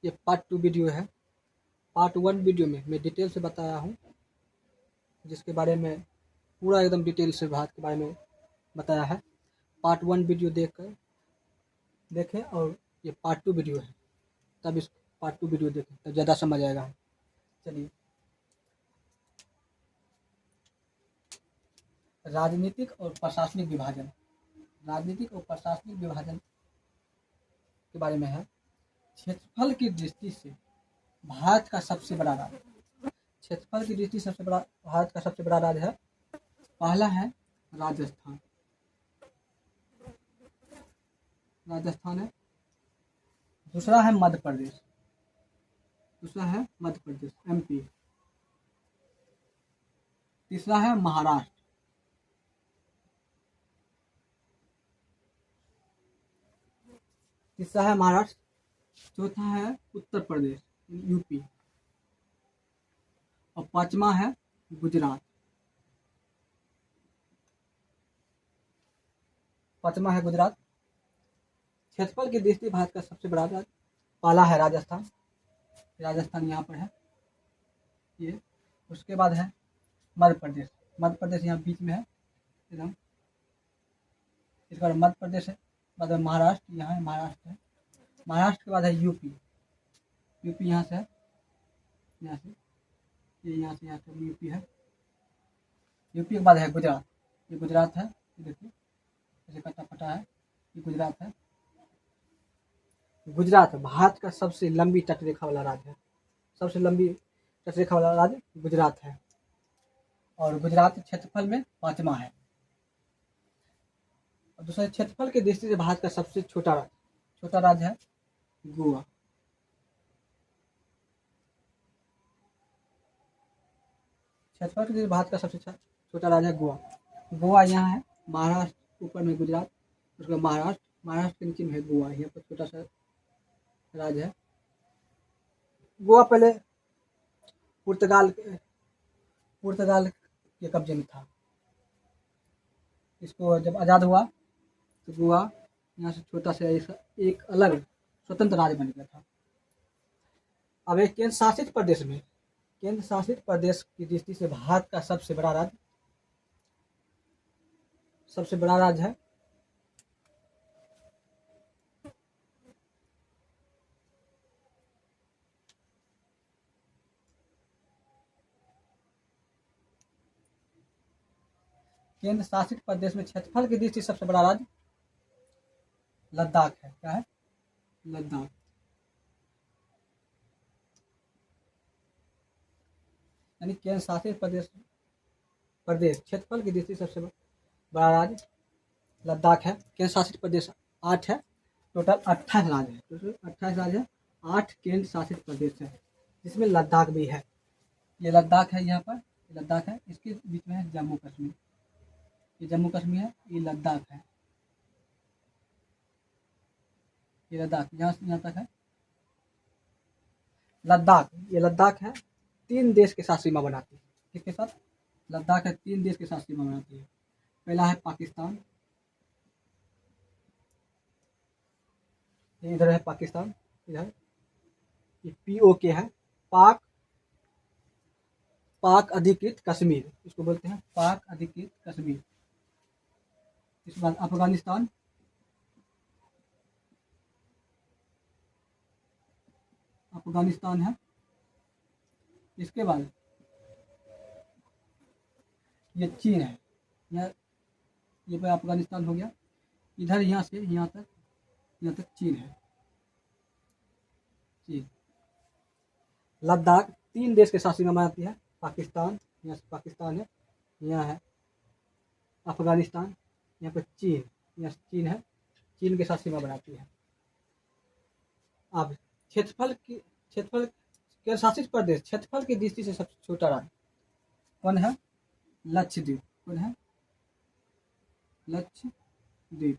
ये part 2 video है। Part 1 video में मैं डिटेल से बताया हूँ, जिसके बारे में पूरा एकदम डिटेल से भारत के बारे में बताया है। पार्ट 1 वीडियो देखें और ये पार्ट 2 वीडियो है, तब इस पार्ट 2 वीडियो देखें तब ज़्यादा समझ आएगा। चलिए, राजनीतिक और प्रशासनिक विभाजन। राजनीतिक और प्रशासनिक विभाजन के बारे में है। क्षेत्रफल की दृष्टि से भारत का सबसे बड़ा राज्य, क्षेत्रफल की दृष्टि से भारत का सबसे बड़ा राज्य है। पहला है राजस्थान, राजस्थान है। दूसरा है मध्य प्रदेश, एमपी। तीसरा है महाराष्ट्र। चौथा है उत्तर प्रदेश, यूपी। और पांचवा है गुजरात। क्षेत्रफल की दृष्टि भारत का सबसे बड़ा राज्य पहला है राजस्थान यहाँ पर है ये। उसके बाद है मध्य प्रदेश यहाँ बीच में है एकदम। इसके बाद मध्य प्रदेश है, बाद में महाराष्ट्र, यहाँ है महाराष्ट्र है। महाराष्ट्र के बाद है यूपी यहाँ से है, यहाँ से यूपी है। यूपी के बाद है गुजरात, ये गुजरात है, देखिए ऐसे कटा फटा है, ये गुजरात है। गुजरात भारत का सबसे लंबी तटरेखा वाला राज्य है, सबसे लंबी तटरेखा वाला राज्य गुजरात है। और गुजरात क्षेत्रफल में 5वां है। और दूसरा क्षेत्रफल की दृष्टि से भारत का सबसे छोटा राज्य है गोवा। क्षेत्रफल की दृष्टि से भारत का सबसे छोटा राज्य है गोवा यहाँ है, महाराष्ट्र ऊपर में गुजरात, उसके बाद महाराष्ट्र के नीचे में है गोवा, यहाँ पर छोटा सा राज्य है। गोवा पहले पुर्तगाल के कब्जे में था। इसको जब आज़ाद हुआ तो गोवा यहाँ से छोटा सा एक अलग स्वतंत्र राज्य बन गया था। अब एक केंद्र शासित प्रदेश की दृष्टि से भारत का सबसे बड़ा राज्य है केंद्र शासित प्रदेश में क्षेत्रफल की दृष्टि से सबसे बड़ा राज्य लद्दाख है। क्या है? लद्दाख। यानी केंद्र शासित प्रदेश क्षेत्रफल की दृष्टि से सबसे बड़ा राज्य लद्दाख है। केंद्र शासित प्रदेश 8 है, टोटल 28 राज्य है। 8 केंद्र शासित प्रदेश है, जिसमें लद्दाख भी है। ये लद्दाख है, यहाँ पर लद्दाख है, इसके बीच में है जम्मू कश्मीर। ये जम्मू कश्मीर है, ये लद्दाख है, ये लद्दाख यहाँ तक है लद्दाख। ये लद्दाख है, 3 देश के साथ सीमा बनाती है। किसके साथ? लद्दाख है 3 देश के साथ सीमा बनाती है। पहला है पाकिस्तान, इधर है पाकिस्तान, इधर ये POK है, पाक अधिकृत कश्मीर, इसको बोलते हैं पाक अधिकृत कश्मीर। इसके बाद अफगानिस्तान, है। इसके बाद ये चीन है, ये पे अफगानिस्तान हो गया। इधर यहाँ से यहाँ तक चीन है। लद्दाख 3 देश के साथ सीमा बनाती है। पाकिस्तान, यहाँ से पाकिस्तान है, यहाँ है अफगानिस्तान, यहाँ पर चीन, यहाँ से चीन है, चीन के साथ सीमा बनाती है। अब क्षेत्रफल के शासित प्रदेश क्षेत्रफल की दृष्टि से सबसे छोटा राज्य कौन है? लक्षद्वीप। कौन है? लक्षद्वीप।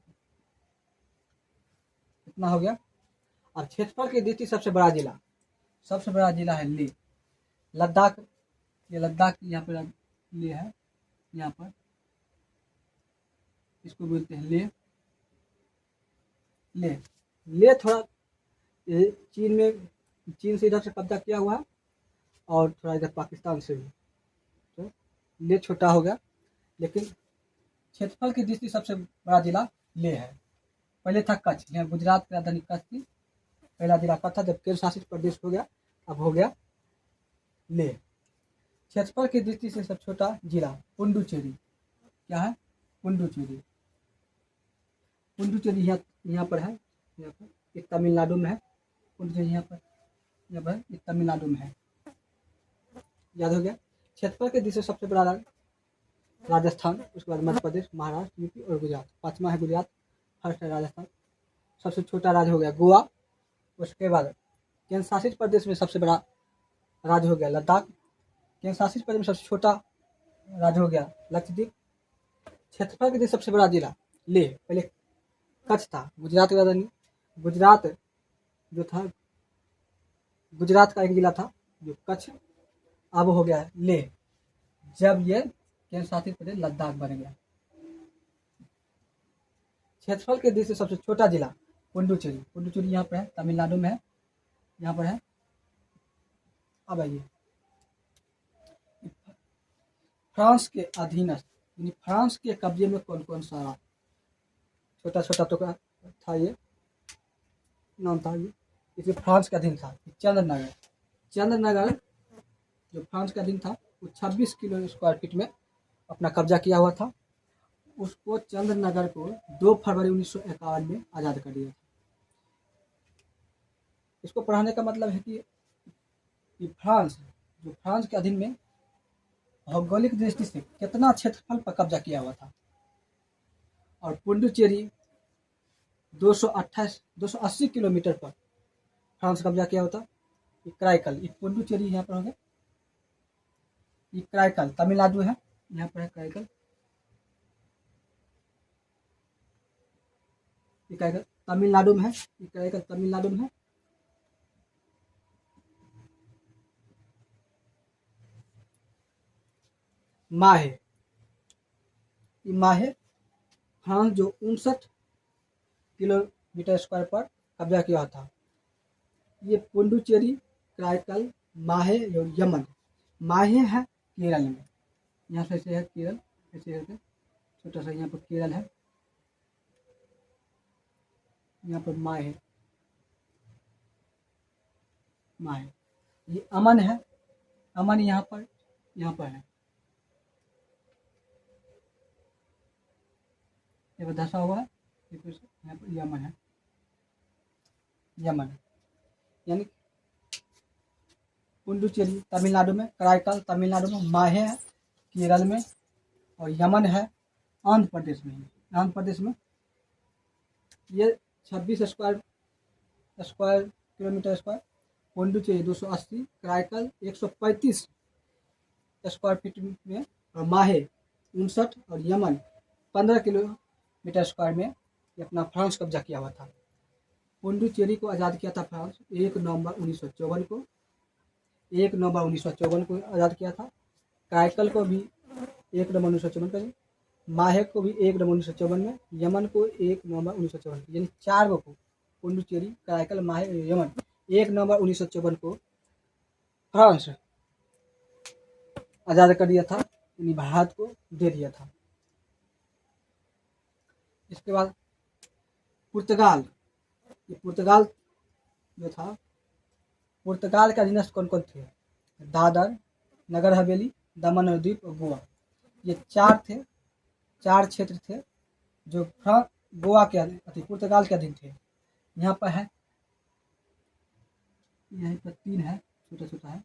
इतना हो गया। अब क्षेत्रफल की दृष्टि सबसे बड़ा जिला है लेह। लद्दाख, ये लद्दाख यहाँ पर लेह है, यहाँ पर इसको बोलते हैं लेह। थोड़ा चीन में चीन से इधर से कब्जा किया हुआ है और थोड़ा इधर पाकिस्तान से भी। तो ले छोटा हो गया, लेकिन क्षेत्रफल की दृष्टि सबसे बड़ा जिला ले है। पहले था कच्छ, यहाँ गुजरात की राजधानी कच्छ थी, पहला जिला कच्छ था, जब केंद्र शासित प्रदेश हो गया अब हो गया ले। क्षेत्रफल की दृष्टि से सबसे छोटा जिला पुडुचेरी, क्या है पुडुचेरी। पुडुचेरी यहाँ पर है, यहाँ पर एक तमिलनाडु में है। पुडुचेरी यहाँ पर एक तमिलनाडु में है, याद हो गया। क्षेत्रफल की दृष्टि से सबसे बड़ा राज्य राजस्थान, उसके बाद मध्य प्रदेश, महाराष्ट्र, यूपी और गुजरात। पांचवा है गुजरात, फर्स्ट है राजस्थान। सबसे छोटा राज्य हो गया गोवा। उसके बाद केंद्र शासित प्रदेश में सबसे बड़ा राज्य हो गया लद्दाख। केंद्र शासित प्रदेश में सबसे छोटा राज्य हो गया लक्षद्वीप। क्षेत्रफल के लिए सबसे बड़ा जिला ले, पहले कच्छ था, गुजरात की राजधानी। गुजरात जो था, गुजरात का एक जिला था जो कच्छ, अब हो गया ले, जब ये केंद्र शासित प्रदेश लद्दाख बन गया। क्षेत्रफल के दृष्टि से सबसे छोटा जिला पुडुचेरी। पुडुचेरी यहाँ पर है, तमिलनाडु में है, यहाँ पर है। अब आइए फ्रांस के अधीनस्थ, यानी फ्रांस के कब्जे में कौन कौन सा राज्य, छोटा छोटा टुकड़ा था, ये नाम था, ये इसे फ्रांस के अधीन था। चंद्रनगर, चंद्रनगर जो फ्रांस के अधीन था वो 26 किलो स्क्वायर फीट में अपना कब्जा किया हुआ था। उसको चंद्रनगर को 2 फरवरी 1951 में आज़ाद कर दिया था। इसको पढ़ाने का मतलब है कि फ्रांस जो फ्रांस के अधीन में भौगोलिक दृष्टि से कितना क्षेत्रफल पर कब्जा किया हुआ था। और पुडुचेरी 280 किलोमीटर पर फ्रांस कब्जा किया हुआ था। कराईकल, ये पुडुचेरी यहाँ पर हो गया। ये कराईकल तमिलनाडु है, यहाँ पर है कराईकल। ये कराईकल तमिलनाडु में है, ये कराईकल तमिलनाडु में है। माहे, ये माहे फ्रांस जो 59 किलोमीटर स्क्वायर पर कब्जा किया था। ये पुडुचेरी, कराईकल, माहे और यमन। माहे है केरल में, यहाँ से है केरल, ऐसे करके छोटा सा यहाँ पर केरल है, यहाँ पर माहे, माहे। ये अमन है, अमन यहाँ पर है, ये पर धसा हुआ है, यहाँ पर यमन है, यमन। यानी पुडुचेरी तमिलनाडु में, कराईकल तमिलनाडु में, माहे है केरल में और यमन है आंध्र प्रदेश में। आंध्र प्रदेश में ये 26 kilometre square, Puducherry 280, Karaikal 135 square feet में और माहे 59 और यमन 15 किलोमीटर स्क्वायर में ये अपना फ्रांस कब्जा किया हुआ था। पुडुचेरी को आज़ाद किया था फ्रांस 1 नवंबर 1954 को, 1 नवंबर 1954 को आज़ाद किया था। कराईकल को भी 1 नवंबर 1954 को, माहे को भी 1 नवंबर 1954 में, यमन को 1 नवंबर 1954, यानी 4 को पुडुचेरी, कराईकल, माहे और यमन 1 नवंबर 1954 को फ्रांस आज़ाद कर दिया था, यानी भारत को दे दिया था। इसके बाद पुर्तगाल, ये पुर्तगाल जो था, पुर्तगाल के अधीनस्थ कौन कौन थे, दादर, नगर हवेली, दमन और दीव और गोवा। ये 4 थे, 4 क्षेत्र थे जो गोवा के अधीन, पुर्तगाल के अधीन थे। यहाँ पर है, यहीं पर 3 है, छोटा छोटा है,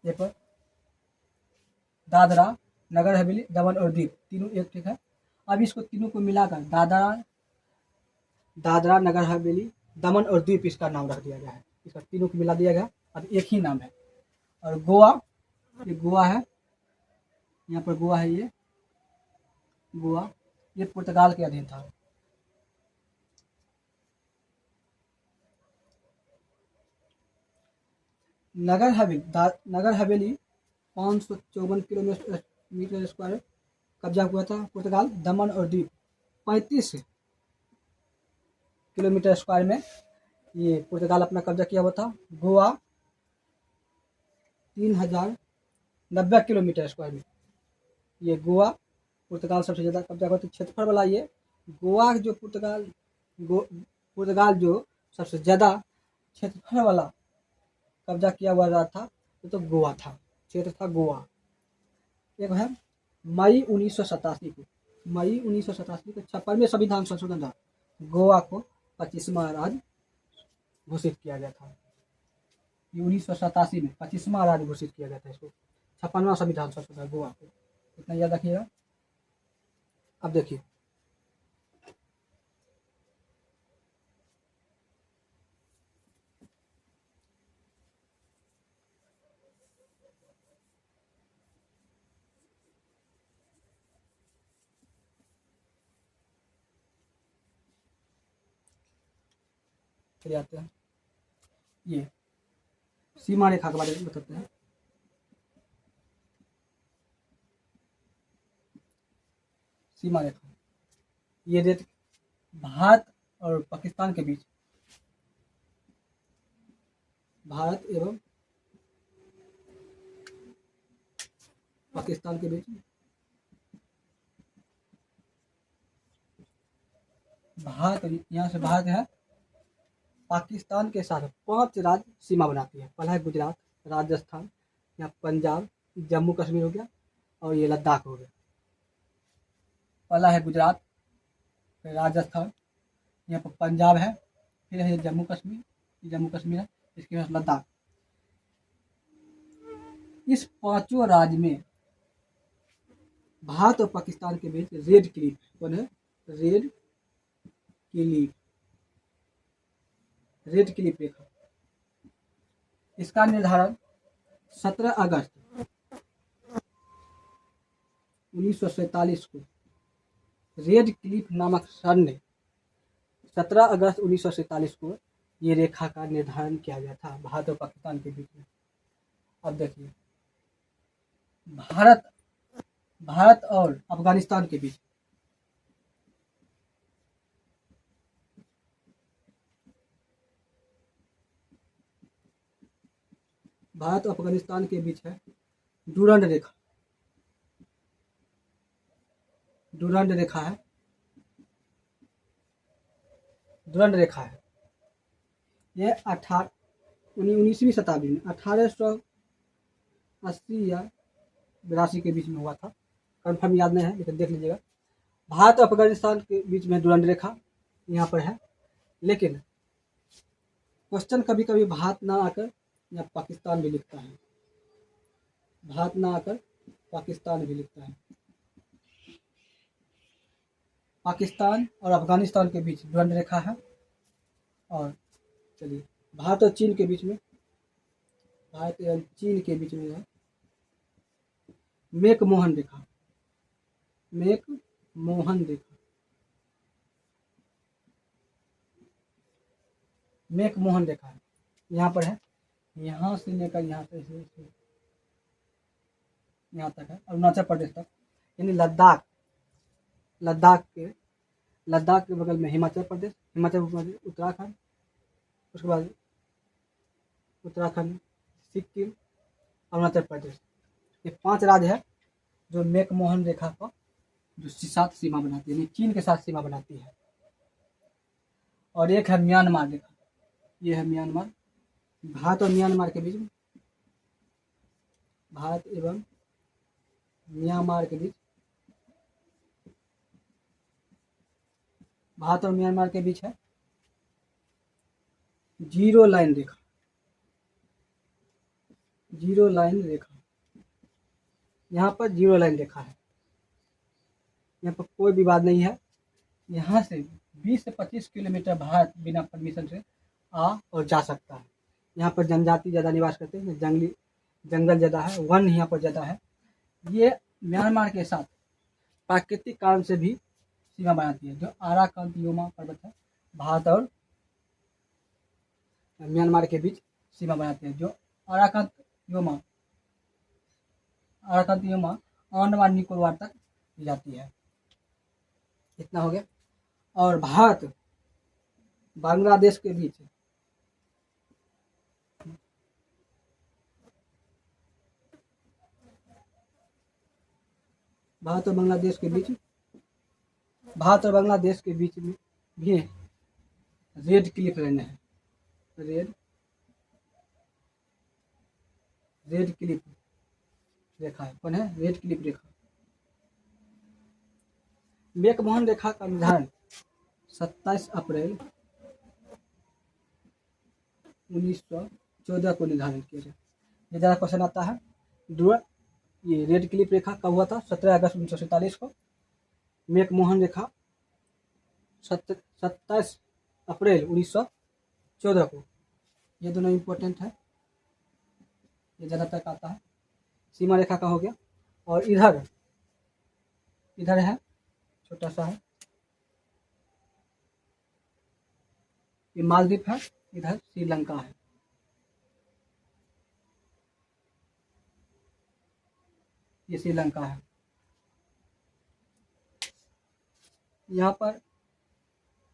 ये पर दादरा, नगर हवेली, दमन और दीव तीनों एक ठीक है। अब इसको तीनों को मिलाकर दादरा, नगर हवेली, दमन और द्वीप इसका नाम रख दिया गया है। इसका तीनों को मिला दिया गया, अब एक ही नाम है। और गोवा, ये गोवा है, यहाँ पर गोवा है, ये गोवा, ये पुर्तगाल के अधीन था। नगर हवेली 554 किलोमीटर स्क्वायर कब्जा हुआ था पुर्तगाल। दमन और दीव 35 किलोमीटर स्क्वायर में ये पुर्तगाल अपना कब्जा किया हुआ था। गोवा 3090 किलोमीटर स्क्वायर में, ये गोवा पुर्तगाल सबसे ज़्यादा कब्जा हुआ था। क्षेत्रफल वाला ये गोवा जो पुर्तगाल जो सबसे ज़्यादा क्षेत्रफल वाला कब्जा किया हुआ राज्य था तो गोवा था, क्षेत्र था गोवा। एक है मई 1987 को, मई 1987 को 56वें संविधान संशोधन था, गोवा को 25वां राज्य घोषित किया गया था। 1987 में 25वां राज्य घोषित किया गया था इसको, 56वां संविधान संशोधन गोवा को। इतना याद रखिएगा। अब देखिए चलिए आते हैं, ये सीमा रेखा के बारे में बताते हैं। सीमा रेखा ये रेत भारत और पाकिस्तान के बीच, भारत एवं पाकिस्तान के बीच भारत, यहाँ से भारत है, पाकिस्तान के साथ 5 राज्य सीमा बनाती है। पहला है गुजरात, राजस्थान, यहाँ पंजाब, जम्मू कश्मीर हो गया और ये लद्दाख हो गया। पहला है गुजरात, फिर राजस्थान, यहाँ पर पंजाब है, फिर है जम्मू कश्मीर है, इसके बाद लद्दाख। इस 5 राज्य में भारत और पाकिस्तान के बीच रेड क्लिफ, कौन है? रेड क्लिफ रेखा, इसका निर्धारण 17 अगस्त 1947 को रेड क्लिफ नामक सर ने 17 अगस्त 1947 को ये रेखा का निर्धारण किया गया था भारत और पाकिस्तान के बीच में। अब देखिए भारत और अफगानिस्तान के बीच, भारत और अफगानिस्तान के बीच है डूरंड रेखा, डूरंड रेखा है। ये 19वीं शताब्दी में 1880 या 82 के बीच में हुआ था, कंफर्म याद नहीं है लेकिन देख लीजिएगा। भारत और अफगानिस्तान के बीच में डूरंड रेखा यहाँ पर है, लेकिन क्वेश्चन कभी कभी भारत ना आकर या पाकिस्तान भी लिखता है, भारत ना आकर पाकिस्तान भी लिखता है। पाकिस्तान और अफगानिस्तान के बीच डूरंड रेखा है। और चलिए भारत और चीन के बीच में, भारत और चीन के बीच में है मैक-मोहन रेखा, मैक-मोहन रेखा है, यहाँ पर है, यहाँ से लेकर यहाँ से यहाँ तक है, अरुणाचल प्रदेश तक, यानी लद्दाख के बगल में हिमाचल प्रदेश, उत्तराखंड, उसके बाद उत्तराखंड, सिक्किम, अरुणाचल प्रदेश, ये 5 राज्य है जो मैक-मोहन रेखा का जो साथ सीमा बनाती है, चीन के साथ सीमा बनाती है। और एक है म्यांमार रेखा, ये है म्यांमार, भारत और म्यांमार के बीच में, भारत एवं म्यांमार के बीच, भारत और म्यांमार के बीच है जीरो लाइन रेखा, यहाँ पर जीरो लाइन रेखा है, यहाँ पर कोई विवाद नहीं है। यहाँ से 20 से 25 किलोमीटर भारत बिना परमिशन से आ और जा सकता है। यहाँ पर जनजाति ज़्यादा निवास करते हैं, जंगल ज़्यादा है, वन यहाँ पर ज़्यादा है। ये म्यांमार के साथ प्राकृतिक कारण से भी सीमा बनाती है, जो आराकान-तियोमा पर्वत है, भारत और म्यांमार के बीच सीमा बनाती है, जो आराकान-तियोमा अंडमान निकोबार तक जाती है। इतना हो गया। और भारत बांग्लादेश के बीच भारत और बांग्लादेश के बीच, भारत और बांग्लादेश के बीच में भी रेड क्लिफ लाइन है। रेड क्लिफ रेखा है। कौन है? रेड क्लिफ रेखा। मैकमोहन रेखा का निर्धारण 27 अप्रैल 1914 को निर्धारण किया गया। ये ज़्यादा क्वेश्चन आता है। ये रेड क्लिफ रेखा कब हुआ था? 17 अगस्त 1947 को। मैकमोहन रेखा 27 अप्रैल 1914 को। ये दोनों इम्पोर्टेंट है, ये ज़्यादातर का आता है। सीमा रेखा का हो गया। और इधर है, छोटा सा है, ये मालदीव है, इधर श्रीलंका है। ये श्रीलंका है। यहाँ पर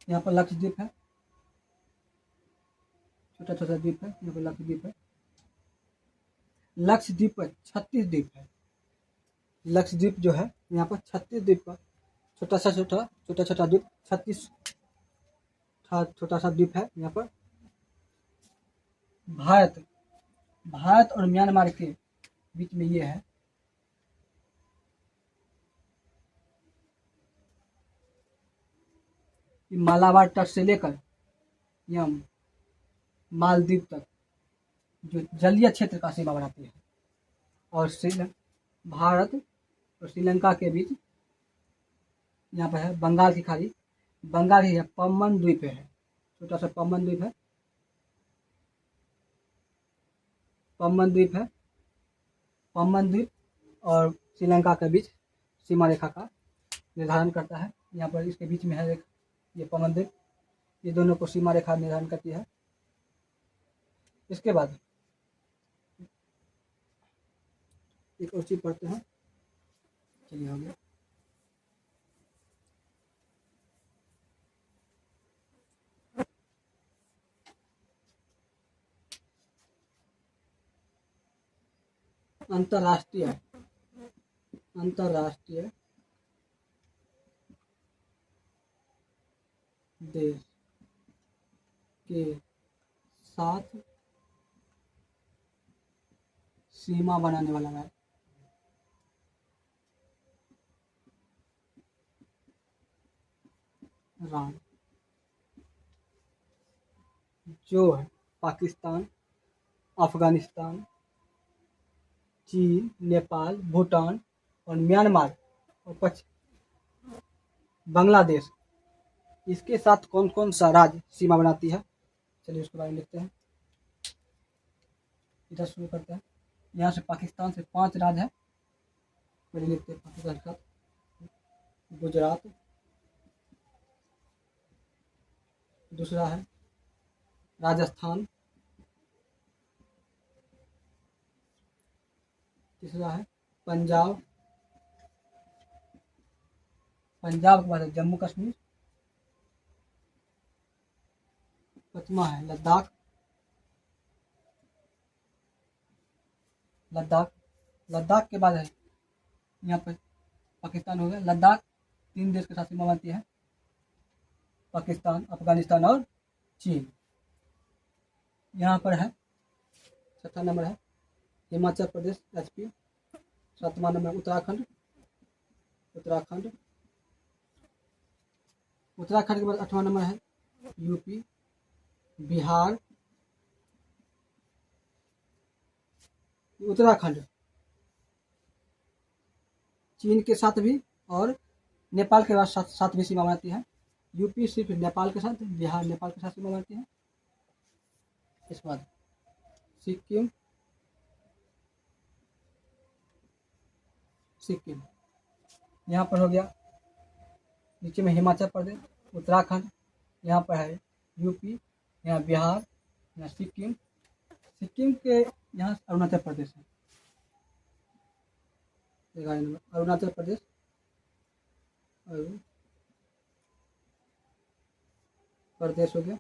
लक्षद्वीप है, छोटा छोटा द्वीप है। यहाँ पर लक्षद्वीप है। लक्षद्वीप पर 36 द्वीप है। लक्षद्वीप जो है यहाँ पर 36 द्वीप पर छोटा छोटा द्वीप 36 छोटा सा द्वीप है। यहाँ पर भारत और म्यांमार के बीच में ये है। मालाबार तट से लेकर यहाँ मालदीव तक जो जलीय क्षेत्र का सीमा बनाती है। और भारत और श्रीलंका के बीच यहाँ पर है बंगाल की खाड़ी। बंगाल ही है, पम्बन द्वीप है, छोटा सा पम्बन द्वीप है। पम्बन द्वीप है। पम्बन द्वीप और श्रीलंका के बीच सीमा रेखा का निर्धारण करता है। यहाँ पर इसके बीच में है ये पम्बन द्वीप। ये दोनों को सीमा रेखा निर्धारण करती है। इसके बाद एक और चीज पढ़ते हैं। चलिए, हो गया। अंतरराष्ट्रीय देश के साथ सीमा बनाने वाला है। जो है पाकिस्तान, अफगानिस्तान, चीन, नेपाल, भूटान और म्यांमार और बांग्लादेश, इसके साथ कौन कौन सा राज्य सीमा बनाती है? चलिए उसके बारे में लिखते हैं। इधर शुरू करते हैं। यहाँ से पाकिस्तान से 5 राज्य है। पहले लिखते हैं पाकिस्तान के साथ गुजरात, दूसरा है राजस्थान, तीसरा है पंजाब के बाद है जम्मू कश्मीर, पांचवा है लद्दाख के बाद है यहाँ पर पाकिस्तान हो गया। लद्दाख 3 देश के साथ सीमा बनती है, पाकिस्तान, अफगानिस्तान और चीन। यहाँ पर है 6वां नंबर है हिमाचल प्रदेश HP, 7वां नंबर उत्तराखंड के बाद 8वां नंबर है UP, बिहार, उत्तराखंड चीन के साथ भी और नेपाल के साथ भी सीमा बनाती है। UP सिर्फ नेपाल के साथ, बिहार नेपाल के साथ सीमा बनाती है। इसके बाद सिक्किम यहाँ पर हो गया। नीचे में हिमाचल प्रदेश, उत्तराखंड, यहाँ पर है UP, यहाँ बिहार, यहाँ सिक्किम के यहाँ अरुणाचल प्रदेश है। 11 नंबर अरुणाचल प्रदेश हो गया।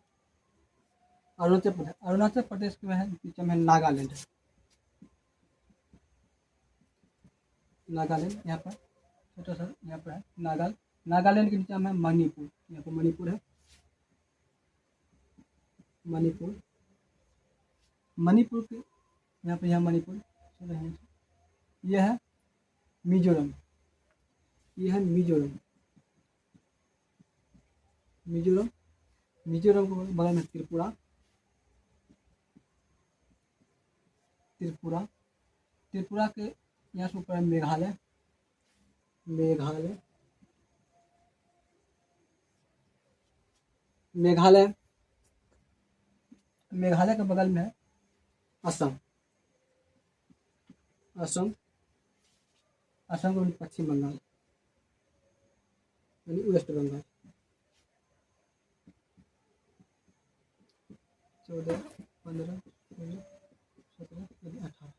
अरुणाचल प्रदेश के है नीचे में नागालैंड यहाँ पर छोटा सा यहाँ पर है नागालैंड के नीचे में है मणिपुर, यहाँ पर मणिपुर है, मणिपुर के यहाँ पर मणिपुर। ये है मिजोरम, मिजोरम को बगल में त्रिपुरा, त्रिपुरा के यहाँ से ऊपर है मेघालय, मेघालय के बगल में है असम, असम को पश्चिम बंगाल यानी वेस्ट बंगाल। 14, 15, 16, 17,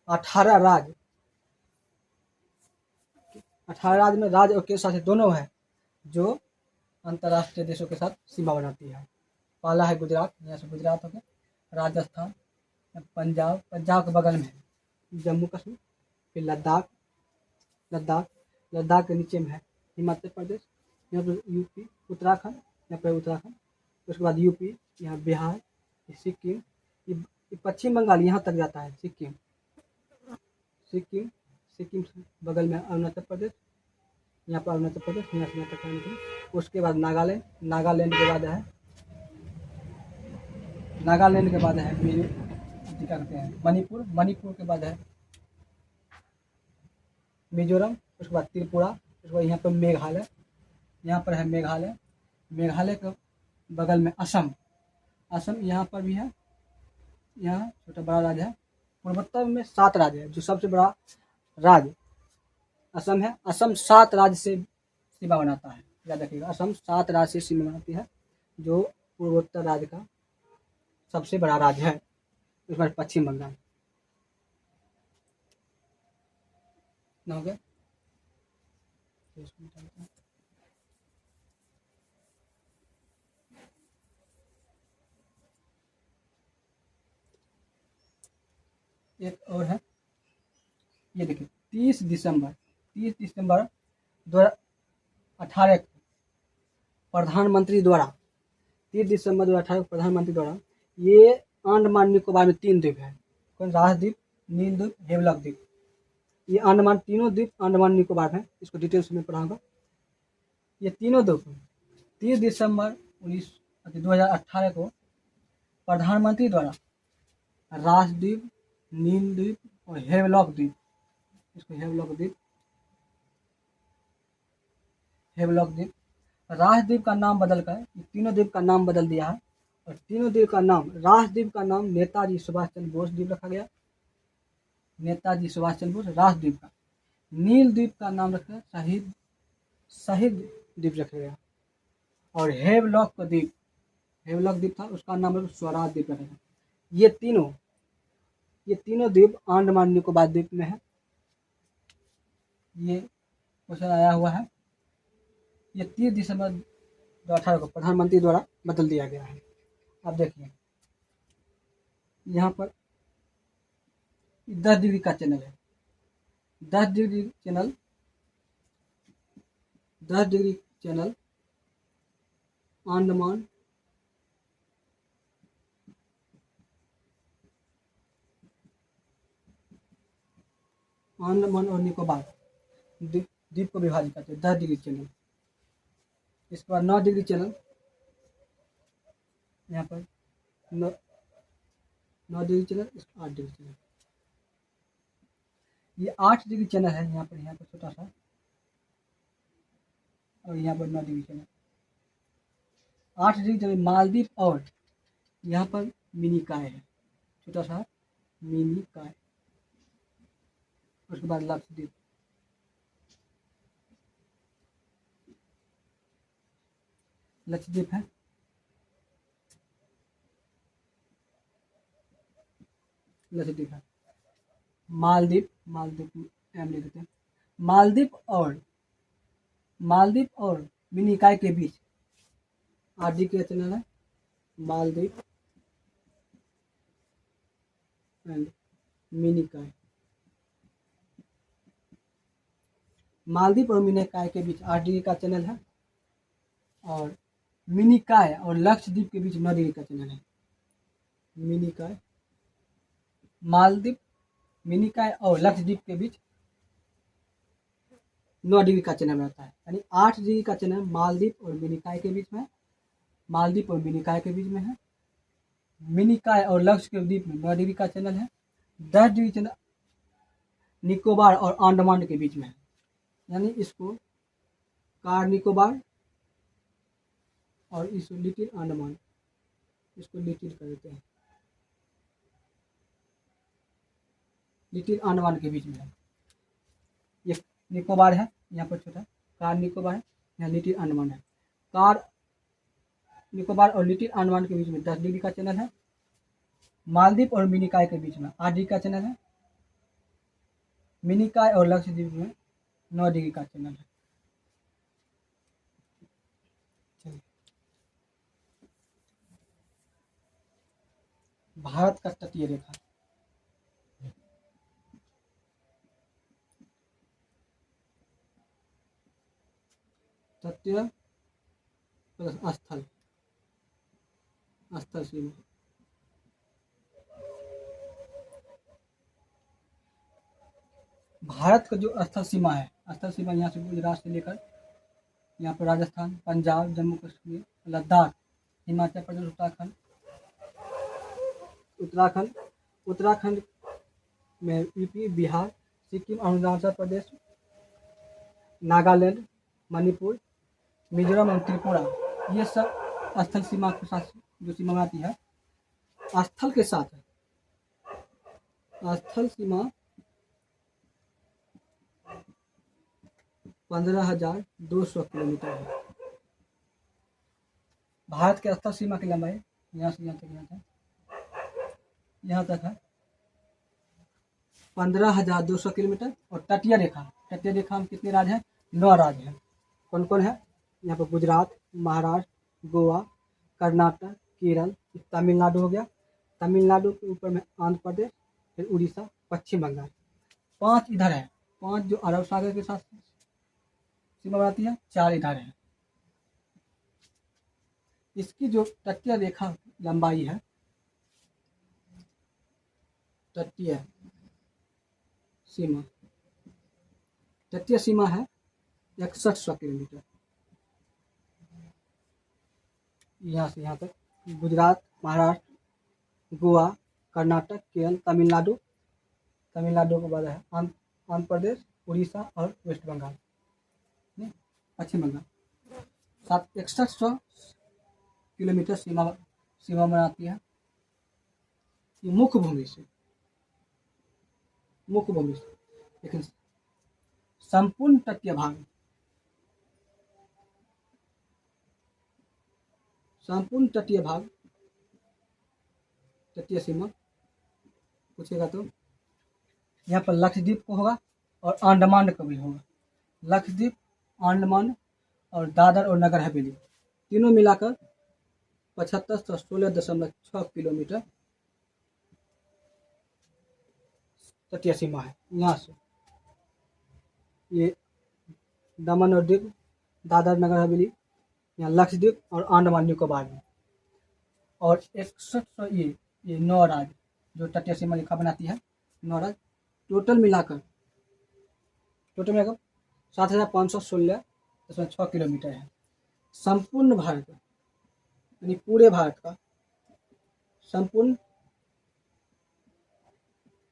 18 राज्य, 18 राज्य में राज्य और केंद्र शासित दोनों है जो अंतर्राष्ट्रीय देशों के साथ सीमा बनाती है। पहला है गुजरात, यहाँ से गुजरात हो गया, राजस्थान, पंजाब के बगल में है जम्मू कश्मीर, फिर लद्दाख के नीचे में है हिमाचल प्रदेश, यहाँ पर यूपी, उत्तराखंड, उसके बाद यूपी, यहाँ बिहार, सिक्किम, ये पश्चिम बंगाल यहाँ तक जाता है, सिक्किम से बगल में अरुणाचल प्रदेश, यहाँ पर अरुणाचल प्रदेश यहाँ से यहाँ तक आने के लिए। उसके बाद नागालैंड के बाद है क्या कहते हैं मणिपुर के बाद है मिजोरम, उसके बाद त्रिपुरा, उसके बाद यहाँ पर मेघालय, मेघालय के बगल में असम यहाँ पर भी है, यहाँ छोटा बड़ा राज्य है। पूर्वोत्तर में 7 राज्य है, जो सबसे बड़ा राज्य असम है। असम 7 राज्य से सीमा बनाता है, याद रखिएगा, असम 7 राज्य से सीमा बनाती है, जो पूर्वोत्तर राज्य का सबसे बड़ा राज्य है। उसके बाद पश्चिम बंगाल ना हो गया। एक और है, ये देखिए 30 दिसंबर 2018 को प्रधानमंत्री द्वारा 30 दिसंबर 2018 को प्रधानमंत्री द्वारा ये अंडमान निकोबार में 3 द्वीप है, कौन, राजद्वीप, नील द्वीप, हेवलॉक द्वीप, ये तीनों द्वीप अंडमान निकोबार है। इसको डिटेल्स में पढ़ाऊंगा। ये तीनों द्वीप 30 दिसंबर 2018 को प्रधानमंत्री द्वारा राजद्वीप, नील द्वीप और हेवलॉक द्वीप, इसको हेवलॉक द्वीप राजद्वीप का नाम बदलकर तीनों द्वीप का नाम बदल दिया है, और तीनों द्वीप का नाम, राजद्वीप का नाम नेताजी सुभाष चंद्र बोस द्वीप रखा गया, नेताजी सुभाष चंद्र बोस राजद्वीप का। नील द्वीप का नाम रखा शहीद द्वीप रखा गया, और हेवलॉक द्वीप था, उसका नाम स्वराज द्वीप रखा गया। ये तीनों द्वीप अंडमान निकोबार द्वीप में है। ये क्वेश्चन आया हुआ है। ये 30 दिसंबर 2018 को प्रधानमंत्री द्वारा बदल दिया गया है। अब देखिए यहाँ पर 10 डिग्री का चैनल है, 10 डिग्री चैनल अंडमान और निकोबार द्वीप को विभाजित करते हैं, 10 डिग्री चैनल। इसके बाद 9 डिग्री चैनल, यहाँ पर 9 डिग्री चैनल, 8 डिग्री चैनल। ये 8 डिग्री चैनल है, यहाँ पर छोटा सा, और यहाँ पर 9 degree channel. 8 degree channel Maldives, और यहाँ पर मिनिकॉय है, छोटा सा मिनिकॉय। उसके बाद लक्षद्वीप, है, लक्षद्वीप है। मालदीव एम लिख देते हैं। मालदीव और मिनिकॉय के बीच 8 डिग्री का चैनल है, मालदीव एंड मिनिकॉय। मालदीव और मिनिकॉय के बीच 8 डिग्री का चैनल है, और मिनिकॉय और लक्षद्वीप के बीच 9 डिग्री का चैनल है। मिनिकॉय, मालदीव, मिनिकॉय और लक्षद्वीप के बीच 9 डिग्री का चैनल रहता है, यानी 8 डिग्री का चैनल मालदीव और मिनिकॉय के बीच में है, मालदीव और मिनिकॉय के बीच में है। मिनिकॉय और लक्षद्वीप में 9 डिग्री का चैनल है। 10 डिग्री चैनल निकोबार और अंडमान के बीच में है, यानी इसको कार निकोबार और इस लिटिल अंडमान, इसको लिटिल कर देते हैं, लिटिल अंडमान के बीच में है। ये निकोबार है, यहाँ पर छोटा कार निकोबार है, यहाँ लिटिल अंडमान है। कार निकोबार और लिटिल अंडमान के बीच में 10 डिग्री का चैनल है। मालदीव और मिनिकॉय के बीच में 8 डिग्री का चैनल है। मिनिकॉय और लक्षद्वीप में 9 डिग्री का चैनल है। भारत का तटीय रेखा, तटीय प्लस स्थल, स्थल सीमा। भारत का जो स्थल सीमा है, स्थल सीमा यहाँ से गुजरात से लेकर यहाँ पर राजस्थान, पंजाब, जम्मू कश्मीर, लद्दाख, हिमाचल प्रदेश, उत्तराखंड में यूपी, बिहार, सिक्किम, अरुणाचल प्रदेश, नागालैंड, मणिपुर, मिजोरम और त्रिपुरा, ये सब स्थल सीमा के साथ जो सीमा बनाती है। स्थल के साथ है, स्थल सीमा 15,200 किलोमीटर है। भारत के स्थल सीमा की लंबाई यहाँ से यहाँ तक है 15,200 किलोमीटर। और तटीय रेखा में कितने राज्य हैं? 9 राज्य हैं। कौन कौन है? यहाँ पर गुजरात, महाराष्ट्र, गोवा, कर्नाटक, केरल, तमिलनाडु हो गया। तमिलनाडु के ऊपर में आंध्र प्रदेश, फिर उड़ीसा, पश्चिम बंगाल। 5 इधर है, 5 जो अरब सागर के साथ सीमा बनाती है, 4 इधर है। इसकी जो तटीय रेखा लंबाई है, तटीय सीमा है 6100 किलोमीटर। यहाँ से यहाँ तक गुजरात, महाराष्ट्र, गोवा, कर्नाटक, केरल, तमिलनाडु के बाद है आंध्र प्रदेश, उड़ीसा और वेस्ट बंगाल, पश्चिम बंगाल। 6100 किलोमीटर सीमा बनाती है। ये मुख्य भूमि से, लेकिन संपूर्ण तटीय भाग, तटीय सीमा पूछेगा तो यहाँ पर लक्षद्वीप को होगा और अंडमान का भी होगा। लक्षद्वीप, अंडमान और दादर और नगर हवेली तीनों मिलाकर 7516.6 किलोमीटर तटीय सीमा है। यहाँ से ये दमन और दीव, दादर नगर हवेली, यहाँ लक्षद्वीप और अंडमान निकोबार में। और 6100 ये 9 राज्य जो तटीय सीमा रेखा बनाती है, 9 राज्य टोटल मिलाकर 7516.6 किलोमीटर है। संपूर्ण भारत यानी पूरे भारत का, संपूर्ण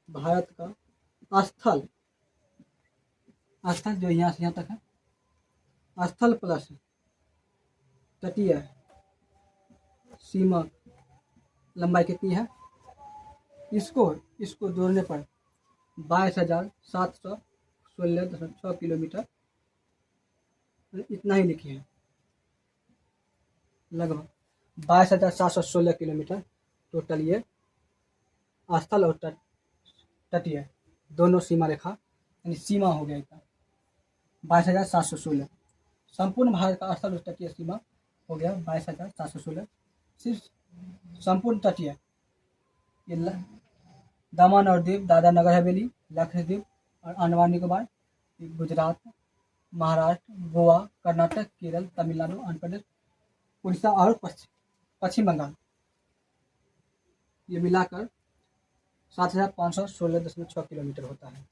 भारत का स्थल जो यहाँ से यहाँ तक है, स्थल प्लस तटीय सीमा लंबाई कितनी है? इसको जोड़ने पर 22,716.6 किलोमीटर, इतना ही लिखिए, लगभग 22,716 किलोमीटर टोटल ये स्थल और तटीय दोनों सीमा रेखा यानी सीमा हो गया इतना 22,716। संपूर्ण भारत का स्थल और तटीय सीमा हो गया 22,716। सिर्फ संपूर्ण तटीय ये दमन और दीव, दादर नगर हवेली, लक्षद्वीप और अंडमान निकोबार, गुजरात, महाराष्ट्र, गोवा, कर्नाटक, केरल, तमिलनाडु, आंध्र प्रदेश, उड़ीसा और पश्चिम बंगाल, ये मिलाकर 7,516.6 किलोमीटर होता है।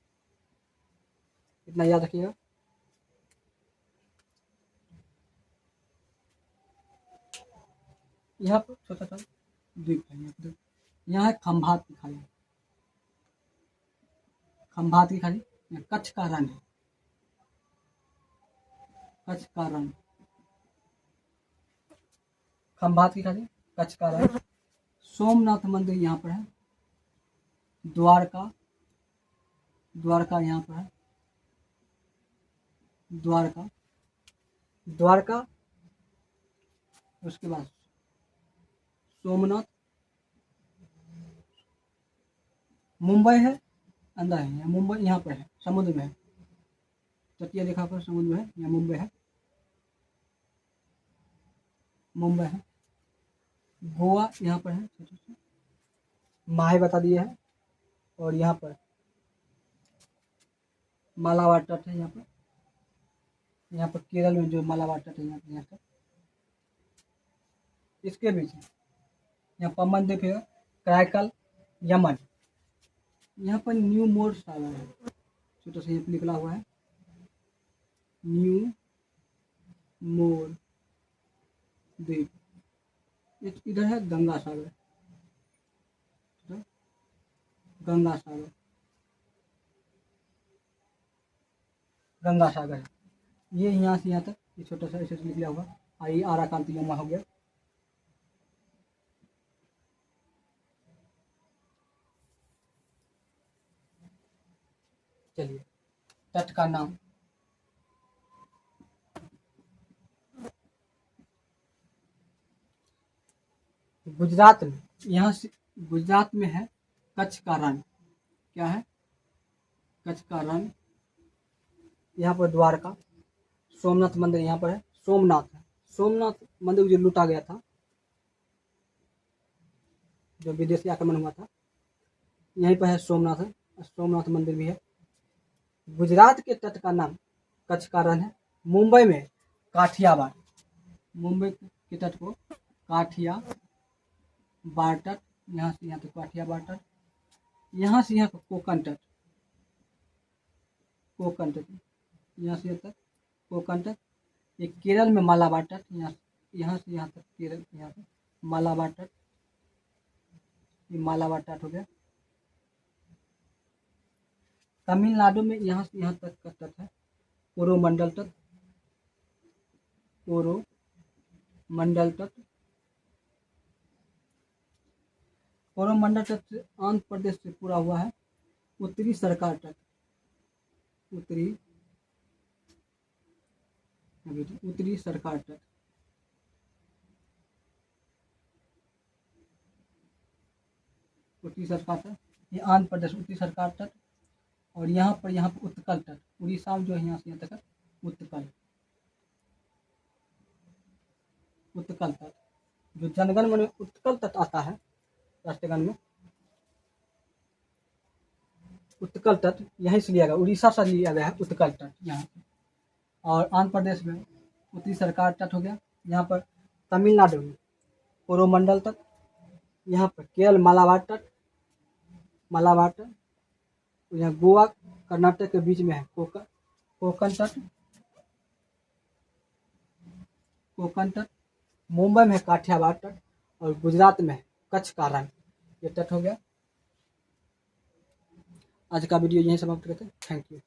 इतना याद रखिएगा। यहाँ पर छोटा सा द्वीप है, यहाँ है खंभात की खाड़ी। खंभात की खाड़ी कच्छ का रण है, कच्छ का रण, खंभात की खाड़ी, कच्छ का रण। सोमनाथ मंदिर यहाँ पर है। द्वारका, द्वारका यहाँ पर है, द्वारका, द्वारका। उसके बाद सोमनाथ, मुंबई है, अंदर है, यहाँ मुंबई यहाँ पर है, समुद्र में है, तटीय रेखा पर समुद्र में है, यहाँ मुंबई है, मुंबई है। गोवा यहाँ पर है, माहे बता दिए है। और यहाँ पर मालाबार तट है, यहाँ पर केरल में जो मालाबार तट है, यहाँ पर इसके बीच यहाँ पम्बन द्वीप है, कराईकल, यमन। यहाँ पर न्यू मोर सागर है, छोटा सा यहाँ निकला हुआ है, न्यू मोर द्वीप। इधर है गंगा सागर, गंगा सागर, गंगा सागर है। ये यहाँ से यहाँ तक ये छोटा सा ऐसे निकला हुआ। आई आराकांति यमा हो गया। चलिए तट का नाम, गुजरात में, यहाँ से गुजरात में है कच्छ का रण। क्या है? कच्छ का रण। यहाँ पर द्वारका, सोमनाथ मंदिर यहाँ पर है, सोमनाथ है, सोमनाथ मंदिर जो लूटा गया था, जो विदेशी आक्रमण हुआ था, यहीं पर है सोमनाथ है, सोमनाथ मंदिर भी है। गुजरात के तट का नाम कच्छ का रण है। मुंबई में काठियावाड़, मुंबई के तट को काठियावाड़ तट, यहाँ से यहाँ तक काठियावाड़ तट, यहाँ से यहाँ कोकण तट, कोकण तट, यहाँ से यहाँ तक कोकण तट। ये केरल में मालाबार तट, यहाँ से यहाँ तक केरल, यहाँ से मालाबार तट, ये मालाबार तट हो गया। तमिलनाडु में यहाँ से यहाँ तक का तट है कोरोमंडल तट, कोरोमंडल तट। कोरोमंडल तट से आंध्र प्रदेश से पूरा हुआ है उत्तरी सरकार तट, उत्तरी सरकार तट। उत्तरी सरकार तट, ये आंध्र प्रदेश उत्तरी सरकार तट। और यहाँ पर उत्कल तट, उड़ीसा में जो है यहाँ से यहाँ तक उत्कल, उत्कल तट। जो जनगण मन में उत्कल तट आता है, राष्ट्रगण में उत्कल तट यहीं से लिया गया, उड़ीसा से लिया गया है उत्कल तट यहाँ से। और आंध्र प्रदेश में उत्तरी सरकार तट हो गया। यहाँ पर तमिलनाडु में कोरोमंडल तट, यहाँ पर केरल मालाबार तट, मालाबार तट। यहाँ गोवा कर्नाटक के बीच में है कोकण तट, कोकण तट। मुंबई में है काठियावाड़ तट और गुजरात में है कच्छ का रण। ये तट हो गया। आज का वीडियो यहीं समाप्त करते हैं। Thank you.